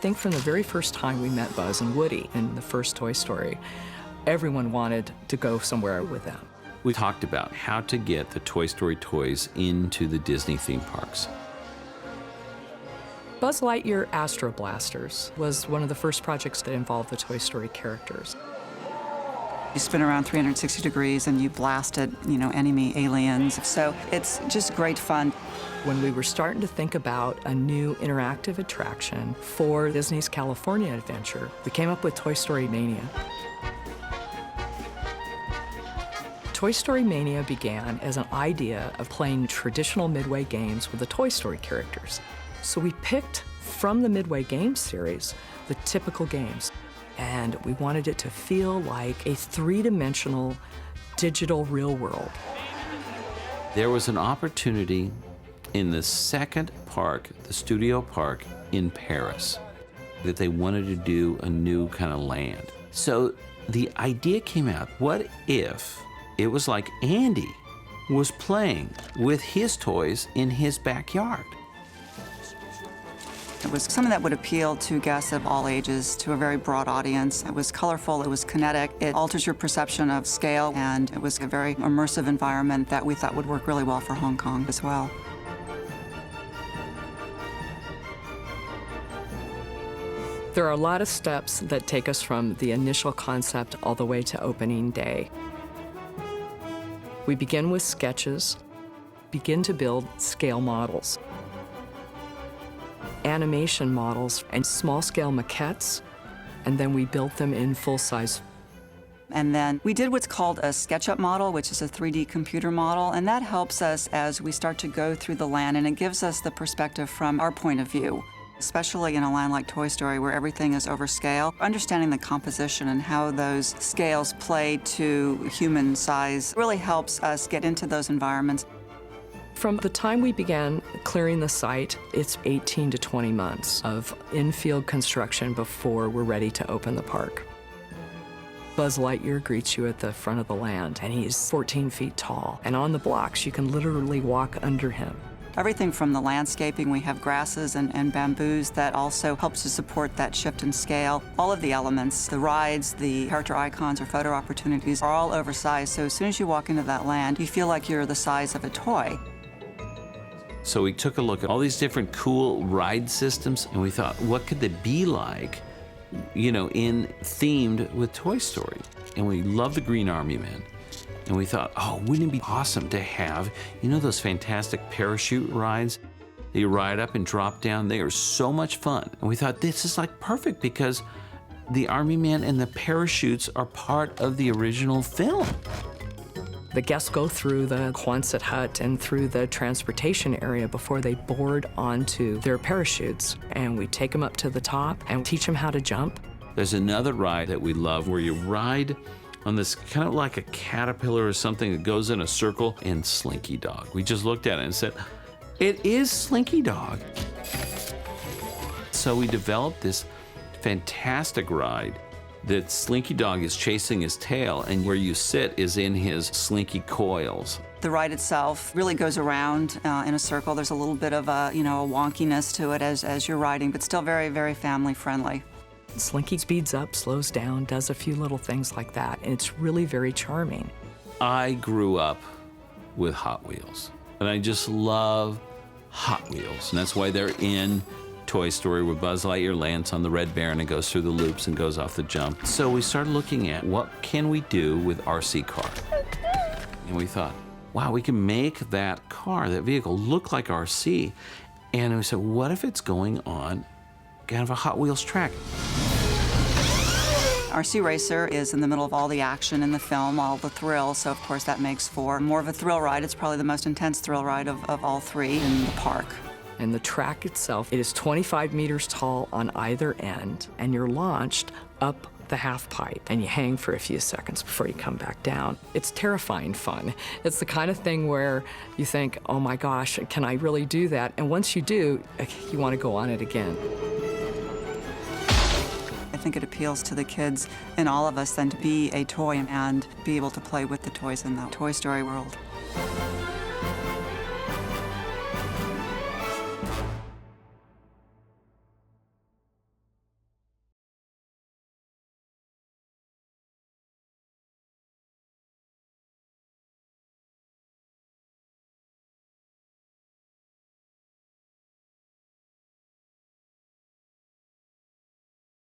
think from the very first time we met Buzz and Woody in the first Toy Story, everyone wanted to go somewhere with them. We talked about how to get the Toy Story toys into the Disney theme parks. Buzz Lightyear Astro Blasters was one of the first projects that involved the Toy Story characters. You spin around 360 degrees and you blasted, enemy aliens. So it's just great fun. When we were starting to think about a new interactive attraction for Disney's California Adventure, we came up with Toy Story Mania. Toy Story Mania began as an idea of playing traditional Midway games with the Toy Story characters. So we picked from the Midway Games series the typical games, and we wanted it to feel like a three-dimensional digital real world. There was an opportunity in the second park, the studio park in Paris, that they wanted to do a new kind of land. So the idea came out, what if it was like Andy was playing with his toys in his backyard? It was something that would appeal to guests of all ages, to a very broad audience. It was colorful, it was kinetic, it alters your perception of scale, and it was a very immersive environment that we thought would work really well for Hong Kong as well. There are a lot of steps that take us from the initial concept all the way to opening day. We begin with sketches, begin to build scale models, animation models, and small-scale maquettes, and then we built them in full-size. And then we did what's called a SketchUp model, which is a 3D computer model, and that helps us as we start to go through the land, and it gives us the perspective from our point of view. Especially in a land like Toy Story where everything is over scale, understanding the composition and how those scales play to human size really helps us get into those environments. From the time we began clearing the site, it's 18 to 20 months of in-field construction before we're ready to open the park. Buzz Lightyear greets you at the front of the land, and he's 14 feet tall. And on the blocks, you can literally walk under him. Everything from the landscaping, we have grasses and bamboos that also helps to support that shift in scale. All of the elements, the rides, the character icons or photo opportunities are all oversized, so as soon as you walk into that land, you feel like you're the size of a toy. So we took a look at all these different cool ride systems, and we thought, what could they be like, in themed with Toy Story? And we love the Green Army Man. And we thought, oh, wouldn't it be awesome to have, those fantastic parachute rides that you ride up and drop down? They are so much fun. And we thought, this is like perfect because the Army Man and the parachutes are part of the original film. The guests go through the Quonset hut and through the transportation area before they board onto their parachutes. And we take them up to the top and teach them how to jump. There's another ride that we love where you ride on this kind of like a caterpillar or something that goes in a circle, and Slinky Dog. We just looked at it and said, it is Slinky Dog. So we developed this fantastic ride that Slinky Dog is chasing his tail, and where you sit is in his slinky coils. The ride itself really goes around in a circle. There's a little bit of a wonkiness to it as you're riding, but still very, very family friendly. Slinky speeds up, slows down, does a few little things like that, and it's really very charming. I grew up with Hot Wheels, and I just love Hot Wheels, and that's why they're in Toy Story, where Buzz Lightyear lands on the Red Baron and goes through the loops and goes off the jump. So we started looking at what can we do with RC car, and we thought, wow, we can make that car, that vehicle, look like RC, and we said, what if it's going on kind of a Hot Wheels track? RC Racer is in the middle of all the action in the film, all the thrill, so of course that makes for more of a thrill ride. It's probably the most intense thrill ride of all three in the park. And the track itself, it is 25 meters tall on either end, and you're launched up the half pipe, and you hang for a few seconds before you come back down. It's terrifying fun. It's the kind of thing where you think, oh my gosh, can I really do that? And once you do, you want to go on it again. I think it appeals to the kids and all of us then to be a toy and be able to play with the toys in the Toy Story world.